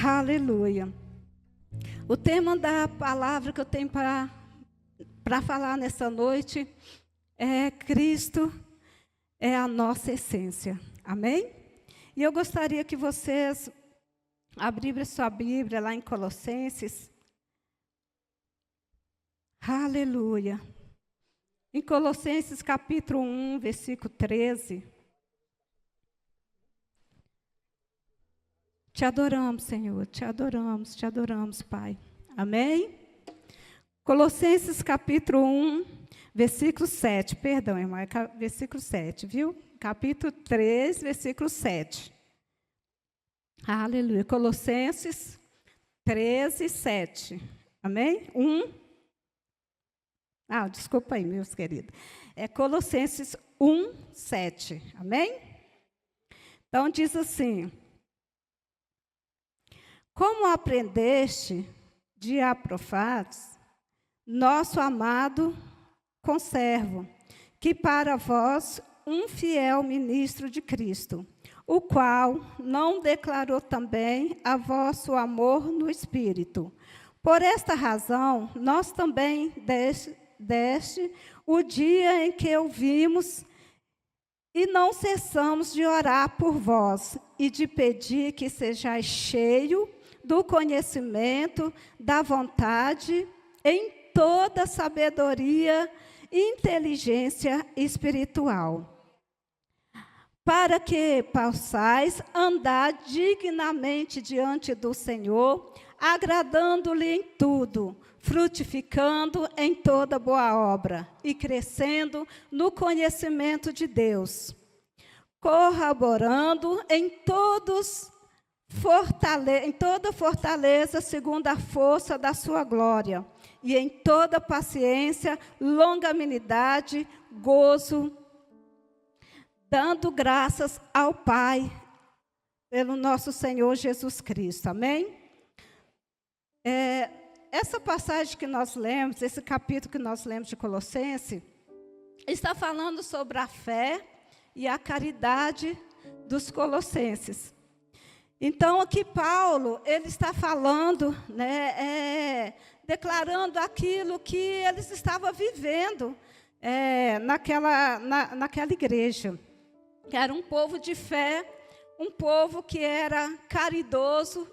Aleluia. O tema da palavra que eu tenho para falar nessa noite é Cristo é a nossa essência. Amém? E eu gostaria que vocês abrissem sua Bíblia lá em Colossenses. Aleluia. Em Colossenses capítulo 1, versículo 13. Te adoramos, Senhor, te adoramos, Pai. Amém? Colossenses capítulo 1, versículo 7. Perdão, irmão, é versículo 7, viu? Capítulo 3, versículo 7. Aleluia. Colossenses 13, 7. Amém? 1. Desculpa aí, meus queridos. É Colossenses 1, 7. Amém? Então, diz assim: como aprendeste de Epafras, nosso amado conservo, que para vós um fiel ministro de Cristo, o qual não declarou também a vosso amor no Espírito. Por esta razão, nós também deste o dia em que ouvimos e não cessamos de orar por vós e de pedir que sejais cheio do conhecimento, da vontade, em toda sabedoria e inteligência espiritual, para que possais andar dignamente diante do Senhor, agradando-lhe em tudo, frutificando em toda boa obra e crescendo no conhecimento de Deus, corroborando em toda fortaleza segundo a força da sua glória, e em toda paciência, longanimidade, gozo, dando graças ao Pai, pelo nosso Senhor Jesus Cristo. Amém? Essa passagem que nós lemos, esse capítulo que nós lemos de Colossenses, está falando sobre a fé e a caridade dos colossenses. Então, aqui Paulo, ele está falando, declarando aquilo que eles estavam vivendo naquela igreja. Que era um povo de fé, um povo que era caridoso.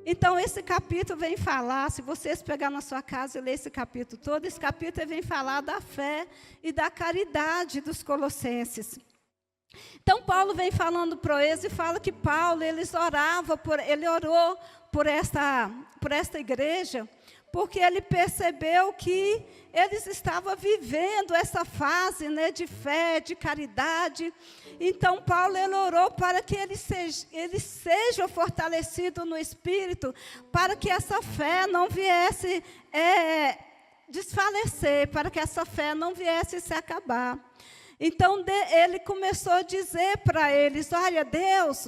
Então, esse capítulo vem falar, se vocês pegarem na sua casa e ler esse capítulo todo, esse capítulo vem falar da fé e da caridade dos colossenses. Então, Paulo vem falando para eles e fala que Paulo, ele orou por esta igreja, porque ele percebeu que eles estavam vivendo essa fase, de fé, de caridade. Então, Paulo, ele orou para que eles sejam fortalecidos no Espírito, para que essa fé não viesse desfalecer, para que essa fé não viesse se acabar. Então, ele começou a dizer para eles: olha, Deus,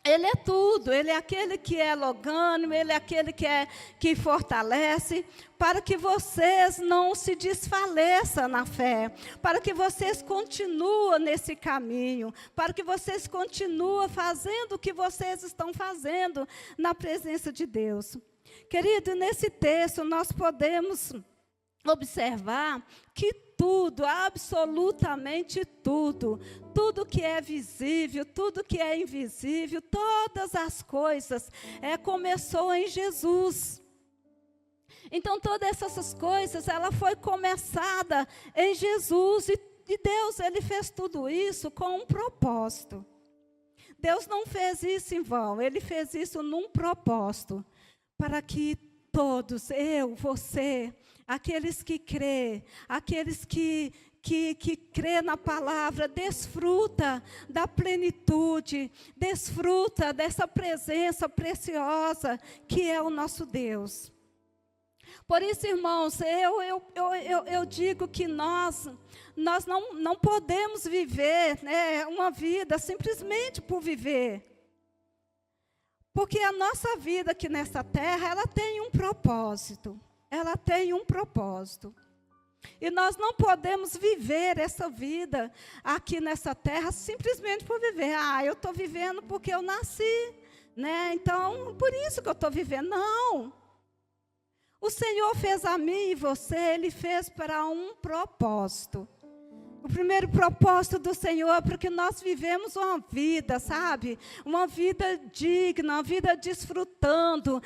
Ele é tudo, Ele é aquele que é longânimo, Ele é aquele que fortalece, para que vocês não se desfaleçam na fé, para que vocês continuem nesse caminho, para que vocês continuem fazendo o que vocês estão fazendo na presença de Deus. Querido, nesse texto nós podemos observar que tudo, absolutamente tudo que é visível, tudo que é invisível, todas as coisas, começou em Jesus. Então, todas essas coisas, ela foi começada em Jesus, e Deus, Ele fez tudo isso com um propósito. Deus não fez isso em vão, Ele fez isso num propósito, para que todos, eu, você, aqueles que crê, aqueles que crê na palavra, desfruta da plenitude, desfruta dessa presença preciosa que é o nosso Deus. Por isso, irmãos, eu digo que nós não podemos viver uma vida simplesmente por viver. Porque a nossa vida aqui nessa terra, ela tem um propósito. Ela tem um propósito. E nós não podemos viver essa vida aqui nessa terra simplesmente por viver. Eu estou vivendo porque eu nasci né? Então, por isso que eu estou vivendo. Não. O Senhor fez a mim e você, Ele fez para um propósito. O primeiro propósito do Senhor é porque nós vivemos uma vida, sabe? Uma vida digna, uma vida desfrutando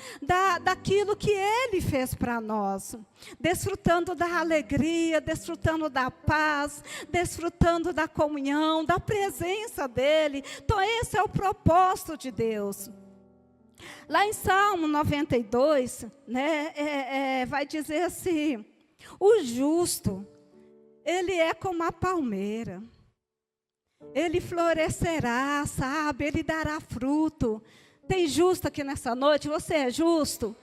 daquilo que Ele fez para nós. Desfrutando da alegria, desfrutando da paz, desfrutando da comunhão, da presença dEle. Então, esse é o propósito de Deus. Lá em Salmo 92, né, vai dizer assim: o justo, ele é como a palmeira, ele florescerá, sabe, ele dará fruto. Tem justo aqui nessa noite? Você é justo?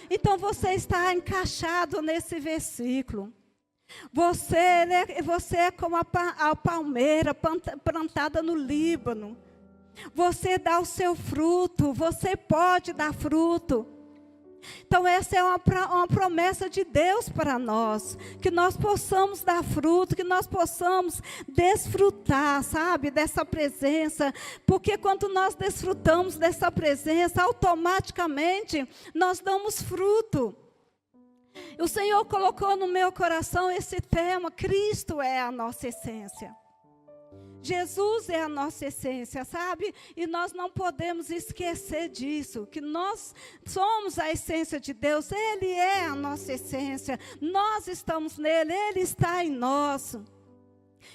Então você está encaixado nesse versículo. Você é como a palmeira plantada no Líbano. Você dá o seu fruto, você pode dar fruto. Então essa é uma promessa de Deus para nós, que nós possamos dar fruto, que nós possamos desfrutar, sabe, dessa presença, porque quando nós desfrutamos dessa presença, automaticamente nós damos fruto. O Senhor colocou no meu coração esse tema: Cristo é a nossa essência. Jesus é a nossa essência, sabe? E nós não podemos esquecer disso, que nós somos a essência de Deus. Ele é a nossa essência, nós estamos nele, Ele está em nós.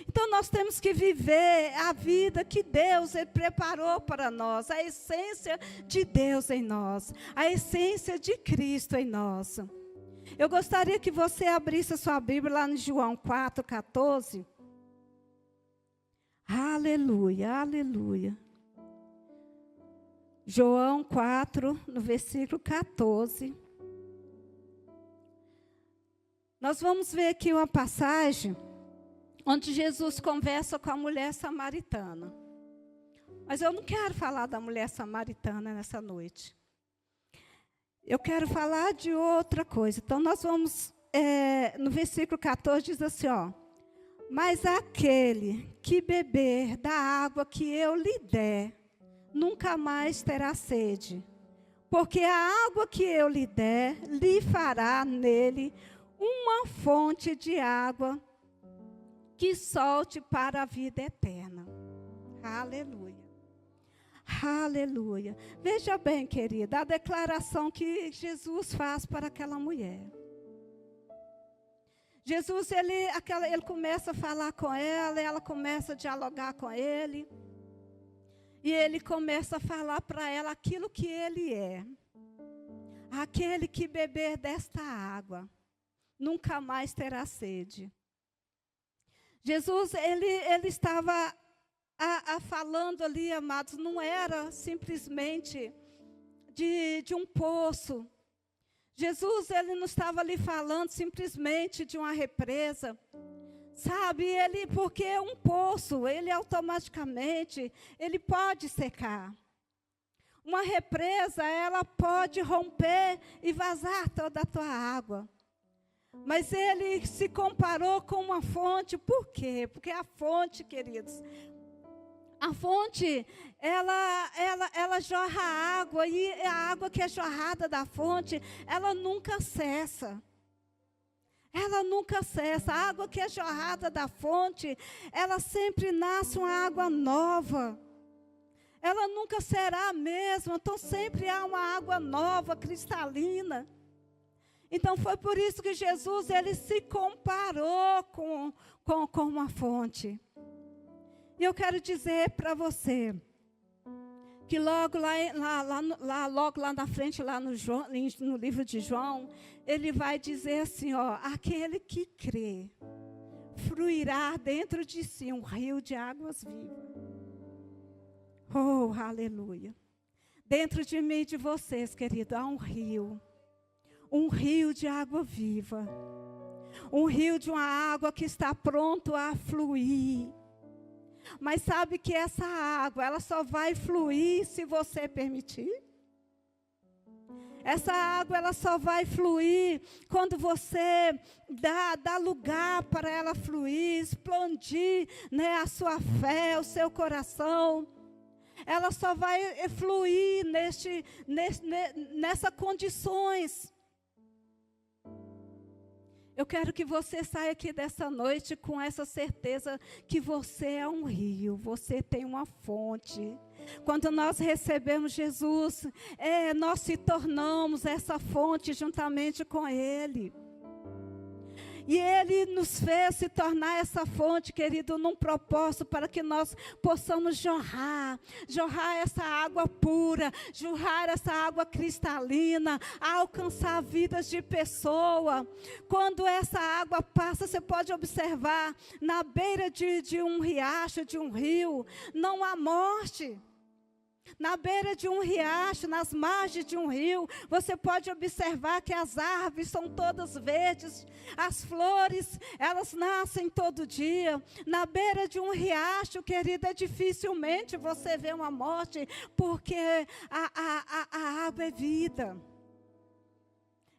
Então nós temos que viver a vida que Deus preparou para nós, a essência de Deus em nós, a essência de Cristo em nós. Eu gostaria que você abrisse a sua Bíblia lá em João 4,14. Aleluia, aleluia. João 4, no versículo 14. Nós vamos ver aqui uma passagem onde Jesus conversa com a mulher samaritana. Mas eu não quero falar da mulher samaritana nessa noite. Eu quero falar de outra coisa. Então nós vamos, no versículo 14 diz assim, ó: mas aquele que beber da água que eu lhe der, nunca mais terá sede. Porque a água que eu lhe der, lhe fará nele uma fonte de água que solte para a vida eterna. Aleluia. Aleluia. Veja bem, querida, a declaração que Jesus faz para aquela mulher. Jesus, ele começa a falar com ela, ela começa a dialogar com ele. E ele começa a falar para ela aquilo que ele é. Aquele que beber desta água, nunca mais terá sede. Jesus, ele estava falando ali, amados, não era simplesmente de um poço. Jesus, ele não estava ali falando simplesmente de uma represa, sabe? Porque um poço, ele automaticamente, ele pode secar. Uma represa, ela pode romper e vazar toda a tua água. Mas ele se comparou com uma fonte, por quê? Porque a fonte, queridos, a fonte, ela jorra água, e a água que é jorrada da fonte, ela nunca cessa. Ela nunca cessa. A água que é jorrada da fonte, ela sempre nasce uma água nova. Ela nunca será a mesma, então sempre há uma água nova, cristalina. Então foi por isso que Jesus, ele se comparou com uma fonte. E eu quero dizer para você que logo lá na frente, lá no livro de João, ele vai dizer assim, ó: aquele que crê, fluirá dentro de si um rio de águas vivas. Oh, aleluia. Dentro de mim e de vocês, querido, há um rio de água viva. Um rio de uma água que está pronto a fluir. Mas sabe que essa água, ela só vai fluir se você permitir? Essa água, ela só vai fluir quando você dá lugar para ela fluir, expandir, né, a sua fé, o seu coração. Ela só vai fluir nessas condições. Eu quero que você saia aqui dessa noite com essa certeza que você é um rio, você tem uma fonte. Quando nós recebemos Jesus, nós se tornamos essa fonte juntamente com Ele. E Ele nos fez se tornar essa fonte, querido, num propósito para que nós possamos jorrar essa água pura, jorrar essa água cristalina, alcançar vidas de pessoa. Quando essa água passa, você pode observar, na beira de um riacho, de um rio, não há morte. Na beira de um riacho, nas margens de um rio, você pode observar que as árvores são todas verdes, as flores, elas nascem todo dia. Na beira de um riacho, querida, dificilmente você vê uma morte, porque a água é vida.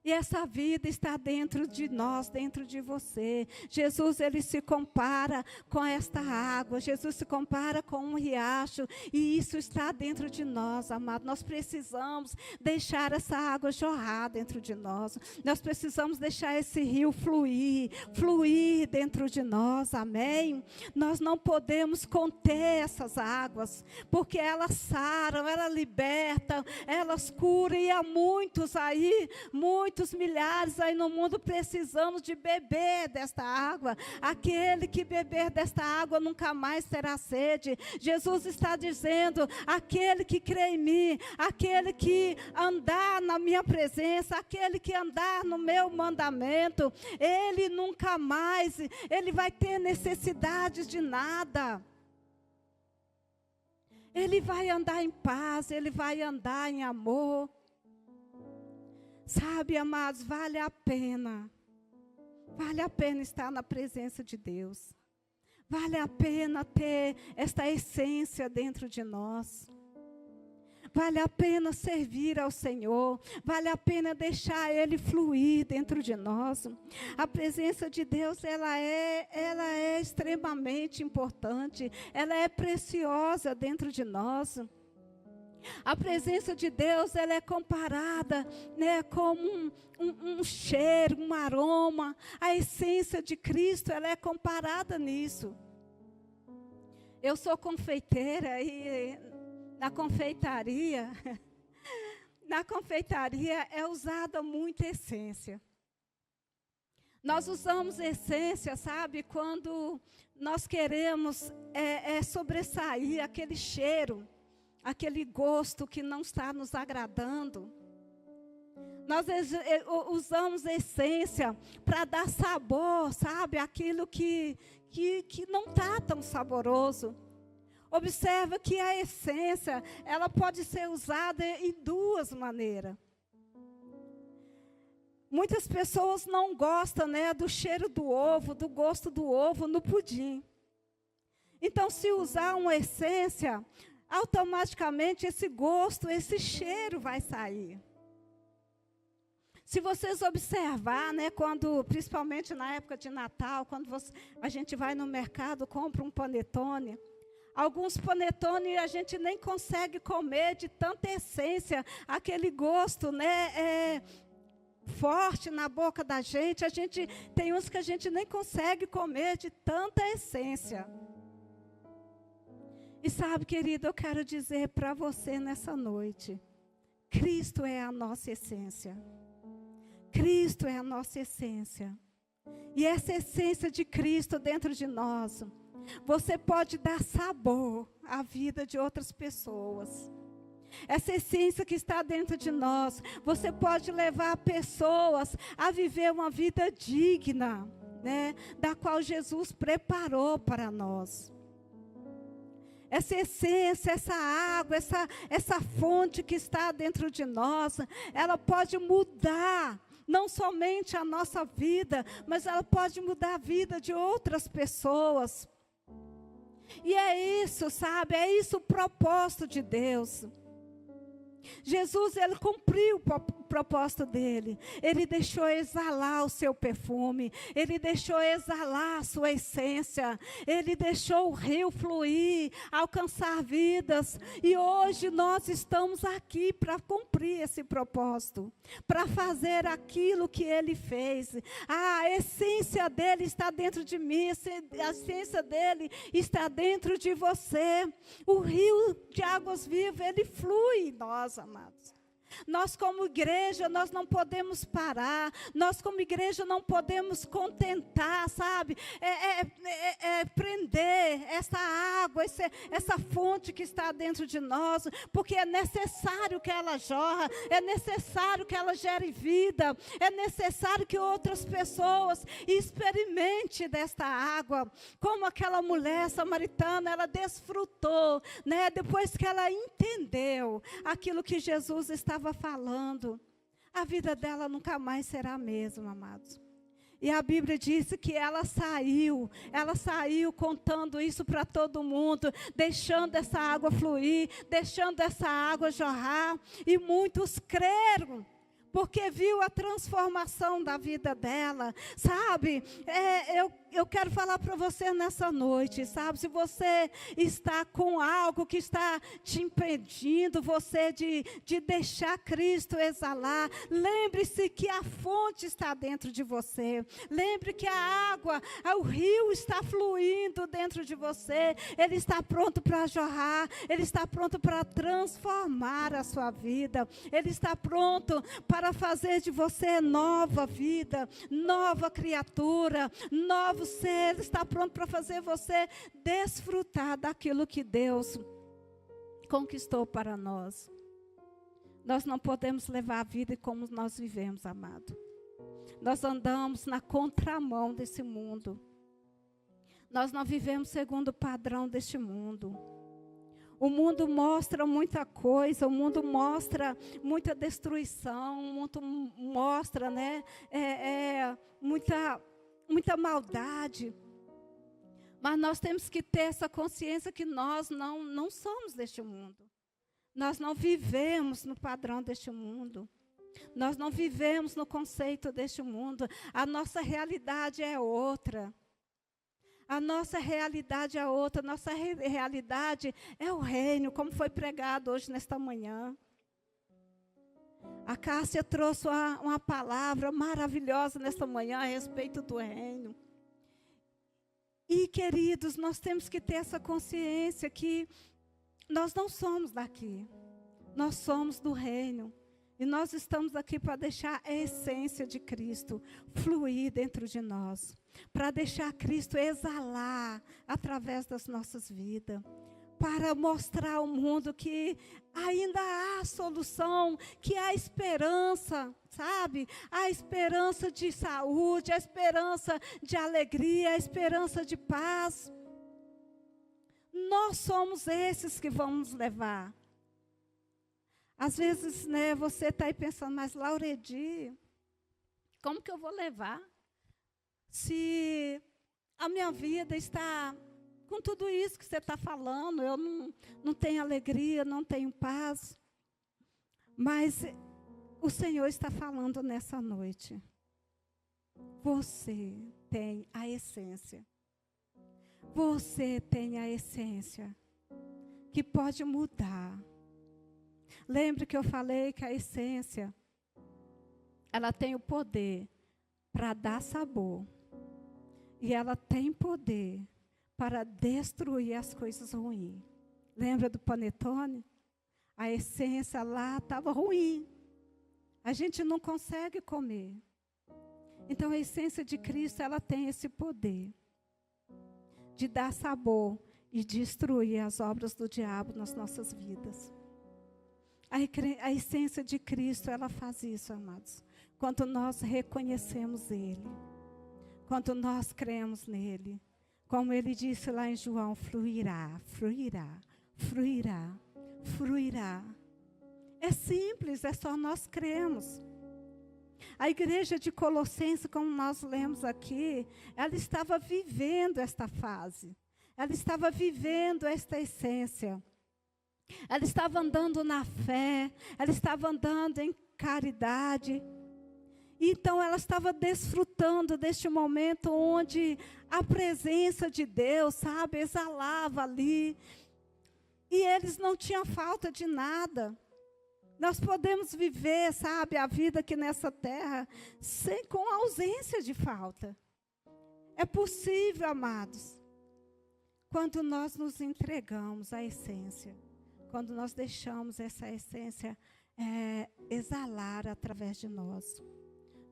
E essa vida está dentro de nós, dentro de você. Jesus, ele se compara com esta água. Jesus se compara com um riacho. E isso está dentro de nós, amado. Nós precisamos deixar essa água jorrar dentro de nós. Nós precisamos deixar esse rio fluir dentro de nós. Amém? Nós não podemos conter essas águas, porque elas saram, elas libertam, elas curam. E há muitos aí, muitos milhares aí no mundo precisamos de beber desta água. Aquele que beber desta água nunca mais terá sede. Jesus está dizendo, aquele que crê em mim, aquele que andar na minha presença, aquele que andar no meu mandamento, ele nunca mais, ele vai ter necessidades de nada. Ele vai andar em paz, ele vai andar em amor. Sabe, amados, vale a pena estar na presença de Deus. Vale a pena ter esta essência dentro de nós. Vale a pena servir ao Senhor. Vale a pena deixar Ele fluir dentro de nós. A presença de Deus, ela é extremamente importante. Ela é preciosa dentro de nós. A presença de Deus, ela é comparada, né, como um cheiro, um aroma. A essência de Cristo, ela é comparada nisso. Eu sou confeiteira e na confeitaria é usada muita essência. Nós usamos essência, sabe, quando nós queremos sobressair aquele cheiro, aquele gosto que não está nos agradando. Nós usamos essência para dar sabor, sabe? Aquilo que não está tão saboroso. Observa que a essência, ela pode ser usada em duas maneiras. Muitas pessoas não gostam, né, do cheiro do ovo, do gosto do ovo no pudim. Então, se usar uma essência, automaticamente esse gosto, esse cheiro vai sair. Se vocês observar, né, principalmente na época de Natal, quando a gente vai no mercado, compra um panetone, alguns panetone a gente nem consegue comer de tanta essência, aquele gosto, né, forte na boca da gente. Tem uns que a gente nem consegue comer de tanta essência. E sabe, querido, eu quero dizer para você nessa noite, Cristo é a nossa essência. Cristo é a nossa essência. E essa essência de Cristo dentro de nós, você pode dar sabor à vida de outras pessoas. Essa essência que está dentro de nós, você pode levar pessoas a viver uma vida digna, né, da qual Jesus preparou para nós. Essa essência, essa água, essa fonte que está dentro de nós, ela pode mudar não somente a nossa vida, mas ela pode mudar a vida de outras pessoas. E é isso, sabe? É isso o propósito de Deus. Jesus, ele cumpriu o propósito dele. Ele deixou exalar o seu perfume. Ele deixou exalar a sua essência. Ele deixou o rio fluir, alcançar vidas. E hoje nós estamos aqui para cumprir esse propósito. Para fazer aquilo que ele fez. A essência dele está dentro de mim. A essência dele está dentro de você. O rio de águas vivas, ele flui em nós, amados. Nós como igreja, nós não podemos parar. Nós como igreja não podemos contentar, sabe? Prender essa água, essa fonte que está dentro de nós. Porque é necessário que ela jorra. É necessário que ela gere vida. É necessário que outras pessoas experimentem desta água. Como aquela mulher samaritana, ela desfrutou, né? Depois que ela entendeu aquilo que Jesus estava falando, a vida dela nunca mais será a mesma, amados. E a Bíblia diz que ela saiu contando isso para todo mundo, deixando essa água fluir, deixando essa água jorrar, e muitos creram, porque viu a transformação da vida dela, sabe? Eu quero falar para você nessa noite, sabe? Se você está com algo que está te impedindo, você de deixar Cristo exalar, lembre-se que a fonte está dentro de você. Lembre que a água, o rio está fluindo dentro de você. Ele está pronto para jorrar, ele está pronto para transformar a sua vida. Ele está pronto para fazer de você nova vida, nova criatura, novo ser. Ele está pronto para fazer você desfrutar daquilo que Deus conquistou para nós. Nós não podemos levar a vida como nós vivemos, amado. Nós andamos na contramão desse mundo. Nós não vivemos segundo o padrão deste mundo. O mundo mostra muita coisa, o mundo mostra muita destruição, o mundo mostra, né, muita maldade. Mas nós temos que ter essa consciência que nós não somos deste mundo. Nós não vivemos no padrão deste mundo. Nós não vivemos no conceito deste mundo. A nossa realidade é outra. A nossa realidade é outra. Nossa realidade é o reino, como foi pregado hoje nesta manhã. A Cássia trouxe uma palavra maravilhosa nesta manhã a respeito do reino. E, queridos, nós temos que ter essa consciência que nós não somos daqui. Nós somos do reino. E nós estamos aqui para deixar a essência de Cristo fluir dentro de nós. Para deixar Cristo exalar através das nossas vidas. Para mostrar ao mundo que ainda há solução, que há esperança, sabe? Há esperança de saúde, há esperança de alegria, há esperança de paz. Nós somos esses que vamos levar. Às vezes, né, você está aí pensando, mas Lauredi, como que eu vou levar? Se a minha vida está com tudo isso que você está falando, eu não tenho alegria, não tenho paz. Mas o Senhor está falando nessa noite. Você tem a essência. Você tem a essência que pode mudar. Lembre que eu falei que a essência, ela tem o poder para dar sabor. E ela tem poder para destruir as coisas ruins. Lembra do panetone? A essência lá estava ruim. A gente não consegue comer. Então a essência de Cristo, ela tem esse poder de dar sabor e destruir as obras do diabo nas nossas vidas. A essência de Cristo, ela faz isso, amados. Quando nós reconhecemos Ele. Quando nós cremos nele. Como ele disse lá em João, fluirá, fluirá, fluirá, fluirá. É simples, é só nós cremos. A igreja de Colossenses, como nós lemos aqui, ela estava vivendo esta fase. Ela estava vivendo esta essência. ela estava andando na fé, ela estava andando em caridade. Então ela estava desfrutando deste momento onde a presença de Deus, sabe, exalava ali. E eles não tinham falta de nada. Nós podemos viver, sabe, a vida aqui nessa terra com ausência de falta. É possível, amados, quando nós nos entregamos à essência, quando nós deixamos essa essência exalar através de nós.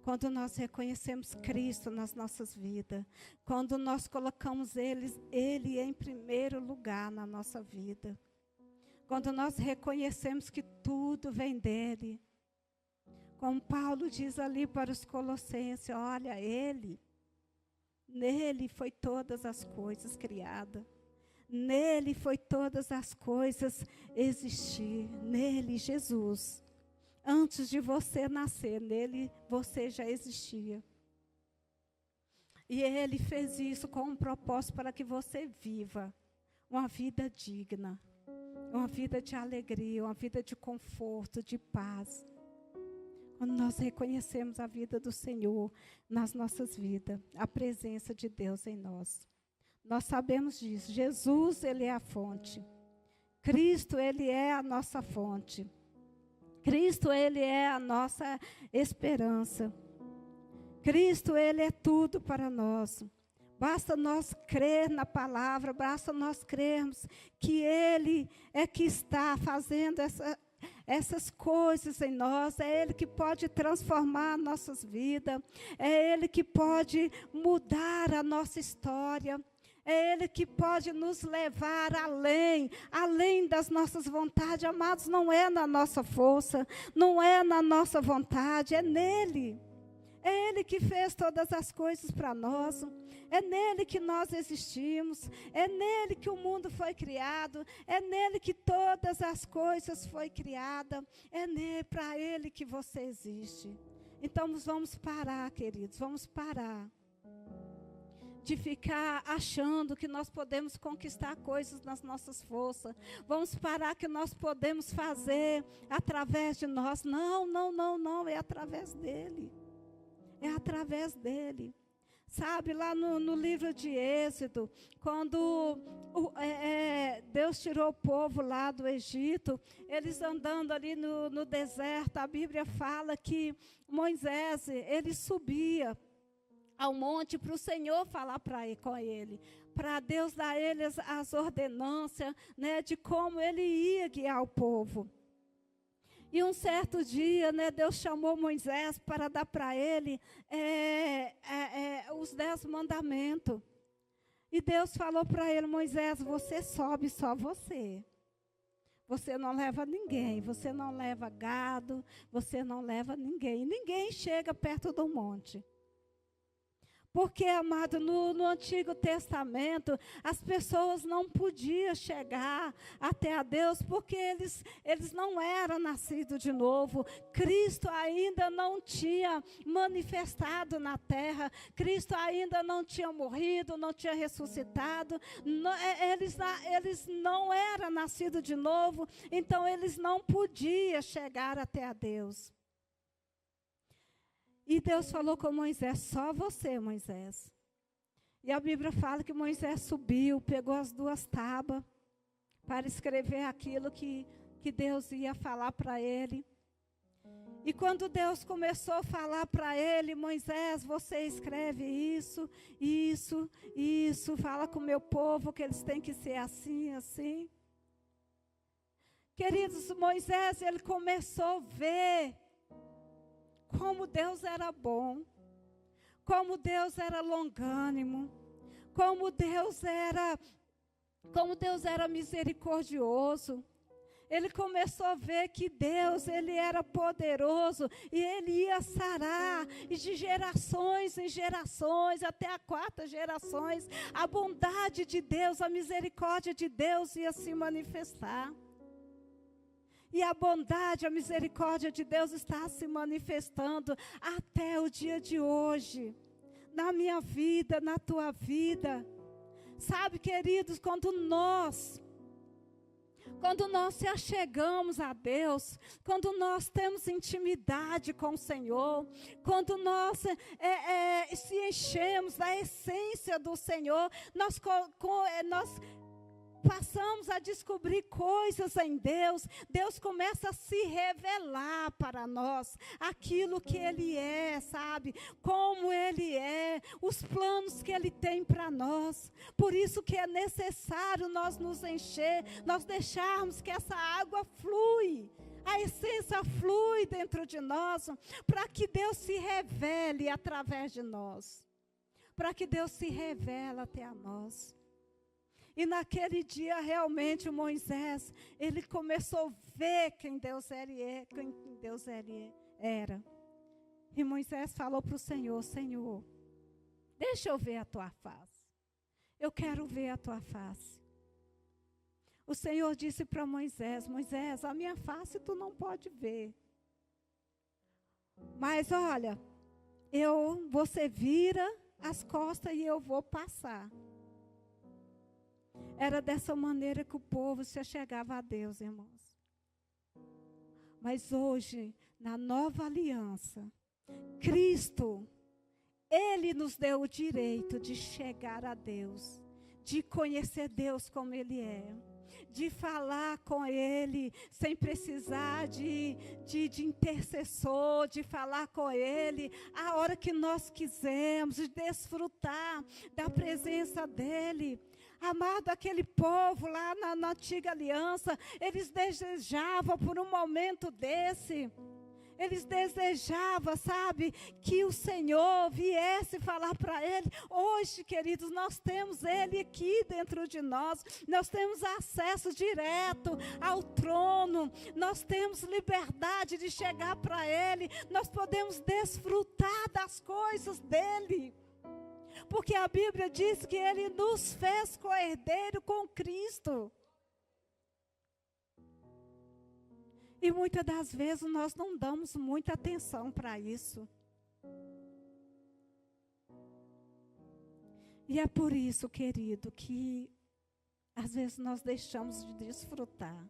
Quando nós reconhecemos Cristo nas nossas vidas, quando nós colocamos Ele em primeiro lugar na nossa vida, quando nós reconhecemos que tudo vem dEle, como Paulo diz ali para os Colossenses, olha, nele foi todas as coisas criadas, nele foi todas as coisas existir, nele, Jesus. Antes de você nascer, nele você já existia. E Ele fez isso com um propósito para que você viva uma vida digna, uma vida de alegria, uma vida de conforto, de paz. Quando nós reconhecemos a vida do Senhor nas nossas vidas, a presença de Deus em nós. Nós sabemos disso. Jesus, Ele é a fonte. Cristo, Ele é a nossa fonte. Cristo, Ele é a nossa esperança. Cristo, Ele é tudo para nós. Basta nós crer na palavra, basta nós crermos que Ele é que está fazendo essas coisas em nós. É Ele que pode transformar nossas vidas. É Ele que pode mudar a nossa história. É Ele que pode nos levar além das nossas vontades. Amados, não é na nossa força, não é na nossa vontade, é nele. É Ele que fez todas as coisas para nós. É nele que nós existimos. É nele que o mundo foi criado. É nele que todas as coisas foi criada. É para Ele que você existe. Então, vamos parar, queridos, vamos parar de ficar achando que nós podemos conquistar coisas nas nossas forças. Vamos parar que nós podemos fazer através de nós. Não, é através dEle. É através dEle. Sabe, lá no livro de Êxodo, quando Deus tirou o povo lá do Egito, eles andando ali no deserto, a Bíblia fala que Moisés, ele subia ao monte para o Senhor falar com ele, para Deus dar a ele as ordenanças, né, de como ele ia guiar o povo. E um certo dia, né, Deus chamou Moisés para dar para ele os 10 mandamentos. E Deus falou para ele, Moisés, você sobe só você. Você não leva ninguém, você não leva gado, você não leva ninguém. Ninguém chega perto do monte. Porque, amado, no Antigo Testamento, as pessoas não podiam chegar até a Deus, porque eles não eram nascidos de novo. Cristo ainda não tinha manifestado na terra. Cristo ainda não tinha morrido, não tinha ressuscitado. Eles não eram nascidos de novo, então eles não podiam chegar até a Deus. E Deus falou com Moisés, só você, Moisés. E a Bíblia fala que Moisés subiu, pegou as 2 tábuas para escrever aquilo que Deus ia falar para ele. E quando Deus começou a falar para ele, Moisés, você escreve isso, fala com o meu povo que eles têm que ser assim, assim. Queridos, Moisés, ele começou a ver como Deus era bom, como Deus era longânimo, como Deus era misericordioso. Ele começou a ver que Deus, Ele era poderoso e Ele ia sarar, e de gerações em gerações, até a 4ª geração, a bondade de Deus, a misericórdia de Deus ia se manifestar. E a bondade, a misericórdia de Deus está se manifestando até o dia de hoje. Na minha vida, na tua vida. Sabe, queridos, quando nós Quando nós se achegamos a Deus, quando nós temos intimidade com o Senhor, quando nós se enchemos da essência do Senhor, nós passamos a descobrir coisas em Deus. Deus começa a se revelar para nós aquilo que Ele é, sabe? Como Ele é, os planos que Ele tem para nós. Por isso que é necessário nós nos encher, nós deixarmos que essa água flui, a essência flui dentro de nós, para que Deus se revele através de nós, para que Deus se revele até a nós. E naquele dia, realmente, Moisés, ele começou a ver quem Deus era. E Moisés falou para o Senhor: Senhor, deixa eu ver a tua face. Eu quero ver a tua face. O Senhor disse para Moisés: Moisés, a minha face tu não pode ver. Mas olha, você vira as costas e eu vou passar. Era dessa maneira que o povo se achegava a Deus, irmãos. Mas hoje, na nova aliança, Cristo, Ele nos deu o direito de chegar a Deus, de conhecer Deus como Ele é, de falar com Ele sem precisar de intercessor, de falar com Ele a hora que nós quisermos, de desfrutar da presença dEle. Amado, aquele povo lá na antiga aliança, eles desejavam por um momento desse, eles desejavam, sabe, que o Senhor viesse falar para ele. Hoje, queridos, nós temos Ele aqui dentro de nós, nós temos acesso direto ao trono, nós temos liberdade de chegar para Ele, nós podemos desfrutar das coisas dEle. Porque a Bíblia diz que Ele nos fez co-herdeiro com Cristo. E muitas das vezes nós não damos muita atenção para isso. E é por isso, querido, que às vezes nós deixamos de desfrutar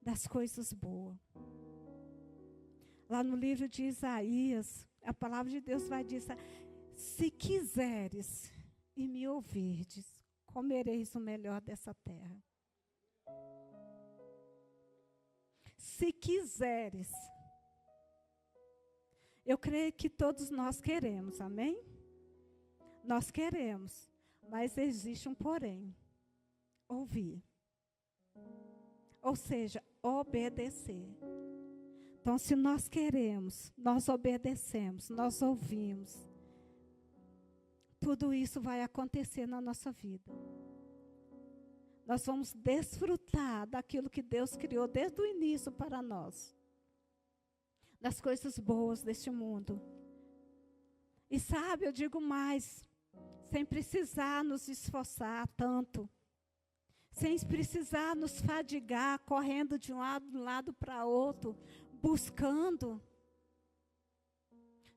das coisas boas. Lá no livro de Isaías, a palavra de Deus vai dizer: se quiseres e me ouvirdes, comereis o melhor dessa terra. Se quiseres. Eu creio que todos nós queremos, amém? Nós queremos, mas existe um porém. Ouvir. Ou seja, obedecer. Então, se nós queremos, nós obedecemos, nós ouvimos, tudo isso vai acontecer na nossa vida. Nós vamos desfrutar daquilo que Deus criou desde o início para nós. Das coisas boas deste mundo. E sabe, eu digo mais, sem precisar nos esforçar tanto. Sem precisar nos fadigar, correndo de um lado para outro, buscando.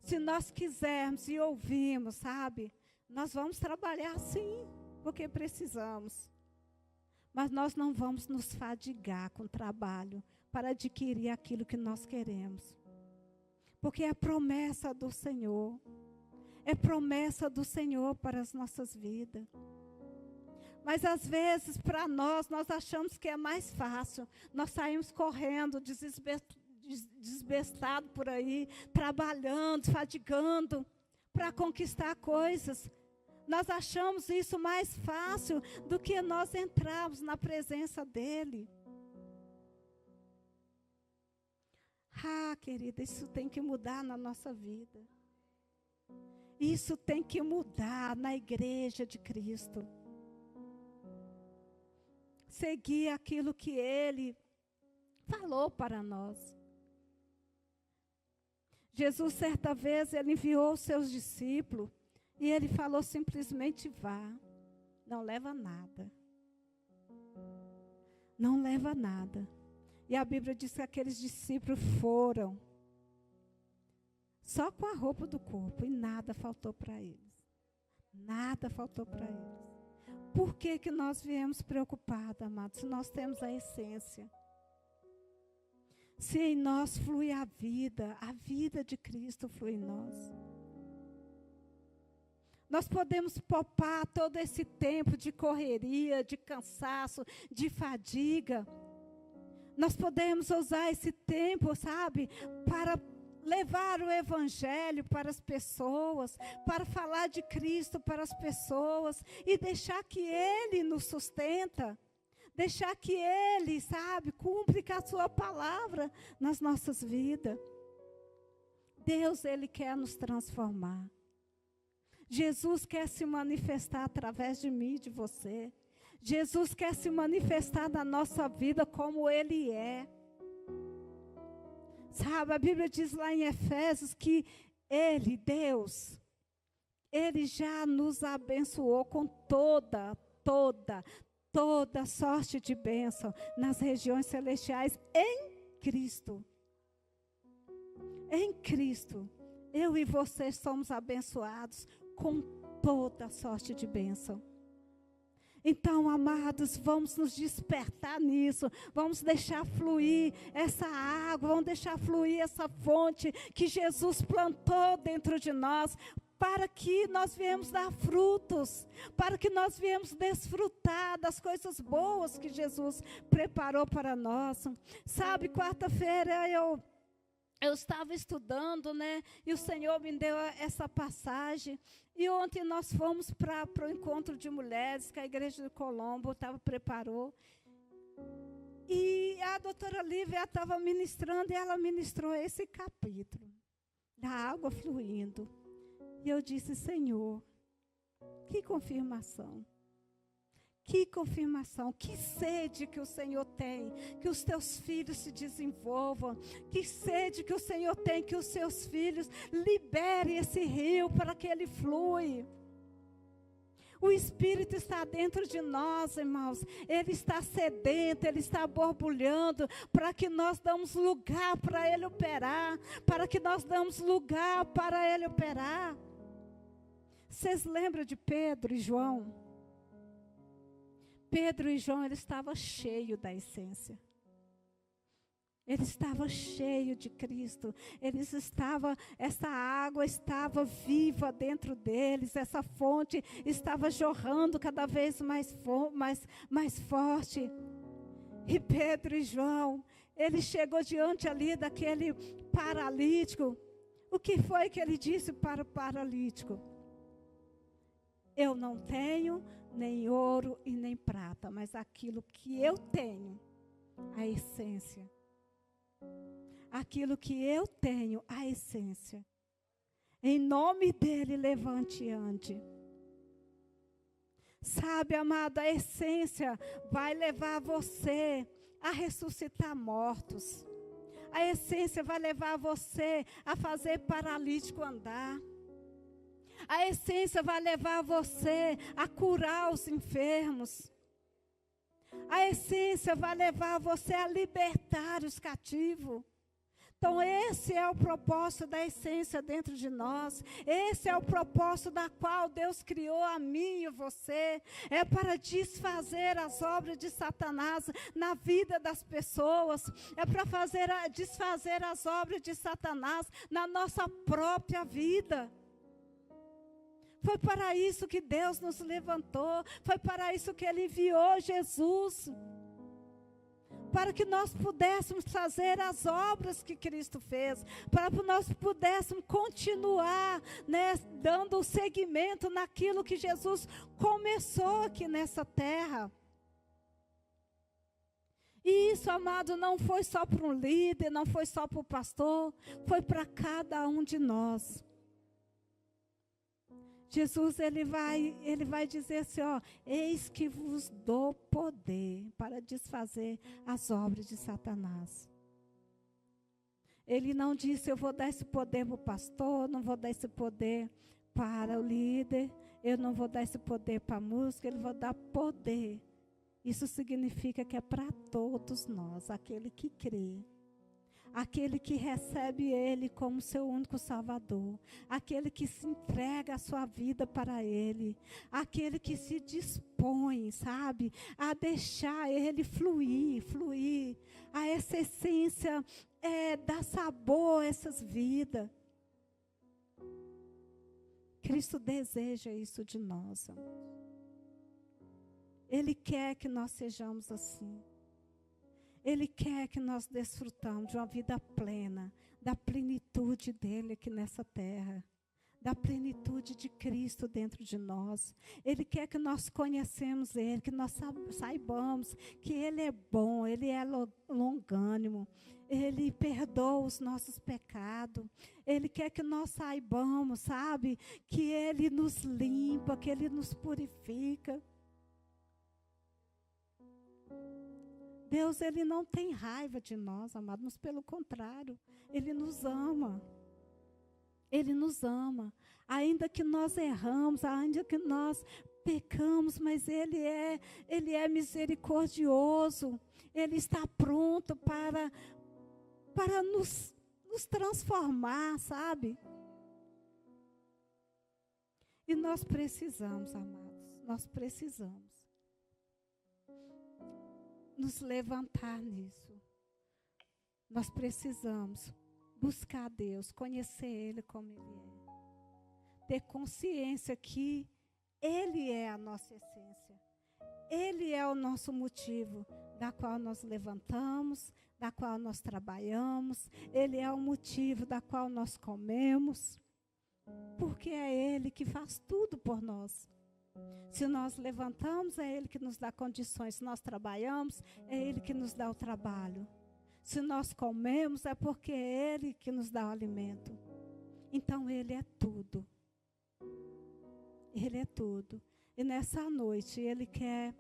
Se nós quisermos e ouvirmos, sabe, nós vamos trabalhar sim, porque precisamos. Mas nós não vamos nos fadigar com o trabalho para adquirir aquilo que nós queremos. Porque é promessa do Senhor. É promessa do Senhor para as nossas vidas. Mas às vezes para nós achamos que é mais fácil. Nós saímos correndo, desbestado por aí, trabalhando, fadigando para conquistar coisas. Nós achamos isso mais fácil do que nós entrarmos na presença dEle. Querida, isso tem que mudar na nossa vida. Isso tem que mudar na igreja de Cristo. Seguir aquilo que Ele falou para nós. Jesus, certa vez, Ele enviou os seus discípulos. E Ele falou simplesmente: vá, não leva nada. Não leva nada. E a Bíblia diz que aqueles discípulos foram só com a roupa do corpo e nada faltou para eles. Nada faltou para eles. Por que nós viemos preocupados, amados? Se nós temos a essência. Se em nós flui a vida de Cristo flui em nós. Nós podemos poupar todo esse tempo de correria, de cansaço, de fadiga. Nós podemos usar esse tempo, sabe, para levar o Evangelho para as pessoas, para falar de Cristo para as pessoas e deixar que Ele nos sustenta, deixar que Ele, sabe, cumpre com a sua palavra nas nossas vidas. Deus, Ele quer nos transformar. Jesus quer se manifestar através de mim e de você. Jesus quer se manifestar na nossa vida como Ele é. Sabe, a Bíblia diz lá em Efésios que Ele, Deus, Ele já nos abençoou com toda sorte de bênção nas regiões celestiais em Cristo. Em Cristo, eu e você somos abençoados com toda sorte de bênção. Então, amados, vamos nos despertar nisso, vamos deixar fluir essa água, vamos deixar fluir essa fonte que Jesus plantou dentro de nós, para que nós viemos dar frutos, para que nós viemos desfrutar das coisas boas que Jesus preparou para nós. Sabe, quarta-feira eu estava estudando, né? E o Senhor me deu essa passagem. E ontem nós fomos para o encontro de mulheres que a igreja de Colombo preparou. E a doutora Lívia estava ministrando e ela ministrou esse capítulo da água fluindo. E eu disse, Senhor, que confirmação. Que confirmação, que sede que o Senhor tem, que os teus filhos se desenvolvam, que sede que o Senhor tem, que os seus filhos liberem esse rio para que ele flui. O Espírito está dentro de nós, irmãos, ele está sedento, ele está borbulhando, para que nós damos lugar para ele operar, para que nós damos lugar para ele operar. Vocês lembram de Pedro e João? Pedro e João, ele estava cheio da essência. Ele estava cheio de Cristo. Essa água estava viva dentro deles. Essa fonte estava jorrando cada vez mais forte. E Pedro e João, ele chegou diante ali daquele paralítico. O que foi que ele disse para o paralítico? Eu não tenho nem ouro e nem prata, mas aquilo que eu tenho, a essência. Aquilo que eu tenho, a essência. Em nome dele, levante e ande. Sabe, amado, a essência vai levar você a ressuscitar mortos. A essência vai levar você a fazer paralítico andar. A essência vai levar você a curar os enfermos. A essência vai levar você a libertar os cativos. Então esse é o propósito da essência dentro de nós. Esse é o propósito da qual Deus criou a mim e você. É para desfazer as obras de Satanás na vida das pessoas. É para desfazer as obras de Satanás na nossa própria vida. Foi para isso que Deus nos levantou. Foi para isso que Ele enviou Jesus. Para que nós pudéssemos fazer as obras que Cristo fez. Para que nós pudéssemos continuar, né, dando seguimento naquilo que Jesus começou aqui nessa terra. E isso, amado, não foi só para um líder, não foi só para o pastor. Foi para cada um de nós. Jesus, ele vai dizer assim, ó, eis que vos dou poder para desfazer as obras de Satanás. Ele não disse, eu vou dar esse poder para o pastor, não vou dar esse poder para o líder, eu não vou dar esse poder para a música, ele vai dar poder. Isso significa que é para todos nós, aquele que crê. aquele que recebe Ele como seu único Salvador, aquele que se entrega a sua vida para Ele, aquele que se dispõe, sabe, a deixar Ele fluir, a essa essência dar sabor a essas vidas. Cristo deseja isso de nós, amor. Ele quer que nós sejamos assim. Ele quer que nós desfrutamos de uma vida plena, da plenitude dele aqui nessa terra, da plenitude de Cristo dentro de nós. Ele quer que nós conhecemos Ele, que nós saibamos que Ele é bom, Ele é longânimo, Ele perdoa os nossos pecados. Ele quer que nós saibamos, sabe, que Ele nos limpa, que Ele nos purifica. Deus, Ele não tem raiva de nós, amados, mas pelo contrário, Ele nos ama. Ele nos ama. Ainda que nós erramos, ainda que nós pecamos, mas Ele é misericordioso. Ele está pronto para nos transformar, sabe? E nós precisamos, amados, nós precisamos nos levantar nisso. Nós precisamos buscar Deus, conhecer Ele como Ele é. Ter consciência que Ele é a nossa essência. Ele é o nosso motivo, da qual nós levantamos, da qual nós trabalhamos. Ele é o motivo da qual nós comemos. Porque é Ele que faz tudo por nós. Se nós levantamos, é Ele que nos dá condições. Se nós trabalhamos, é Ele que nos dá o trabalho. Se nós comemos, é porque é Ele que nos dá o alimento. Então, Ele é tudo. Ele é tudo. E nessa noite, Ele quer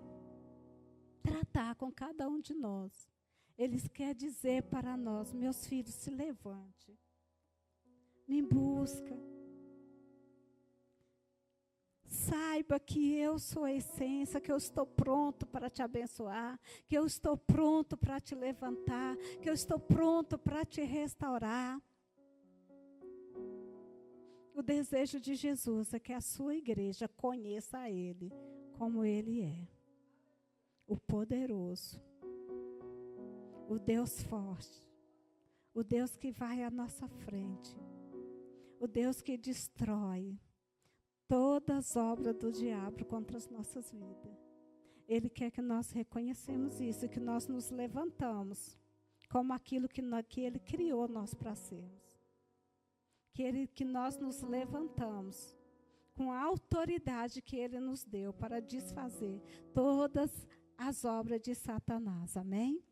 tratar com cada um de nós. Ele quer dizer para nós, meus filhos, se levante. Me busca. Saiba que eu sou a essência, que eu estou pronto para te abençoar, que eu estou pronto para te levantar, que eu estou pronto para te restaurar. O desejo de Jesus é que a sua igreja conheça a Ele como Ele é. O poderoso, o Deus forte, o Deus que vai à nossa frente, o Deus que destrói todas as obras do diabo contra as nossas vidas. Ele quer que nós reconhecemos isso, que nós nos levantamos como aquilo que Ele criou nós para sermos. Que nós nos levantamos com a autoridade que Ele nos deu para desfazer todas as obras de Satanás. Amém?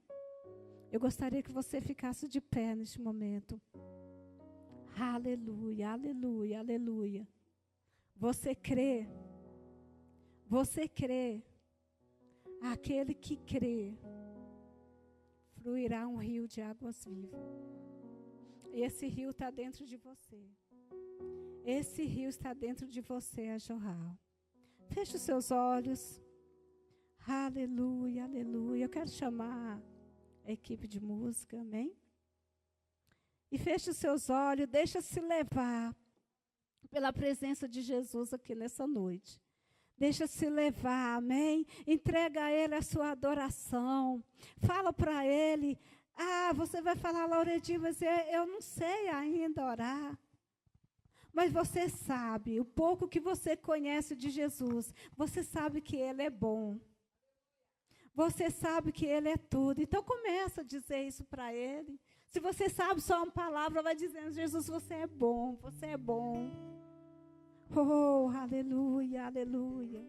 Eu gostaria que você ficasse de pé neste momento. Aleluia, aleluia, aleluia. Você crê? Você crê? Aquele que crê, fluirá um rio de águas vivas. E esse rio está dentro de você. Esse rio está dentro de você a jorrar. Feche os seus olhos. Aleluia, aleluia. Eu quero chamar a equipe de música, amém? E feche os seus olhos, deixa-se levar pela presença de Jesus aqui nessa noite. Deixa-se levar, amém? Entrega a Ele a sua adoração. Fala para Ele. Você vai falar, Lauredinha, mas eu não sei ainda orar. Mas você sabe, o pouco que você conhece de Jesus, você sabe que Ele é bom. Você sabe que Ele é tudo. Então começa a dizer isso para Ele. Se você sabe só uma palavra, vai dizendo, Jesus, você é bom, você é bom. Oh, aleluia, aleluia.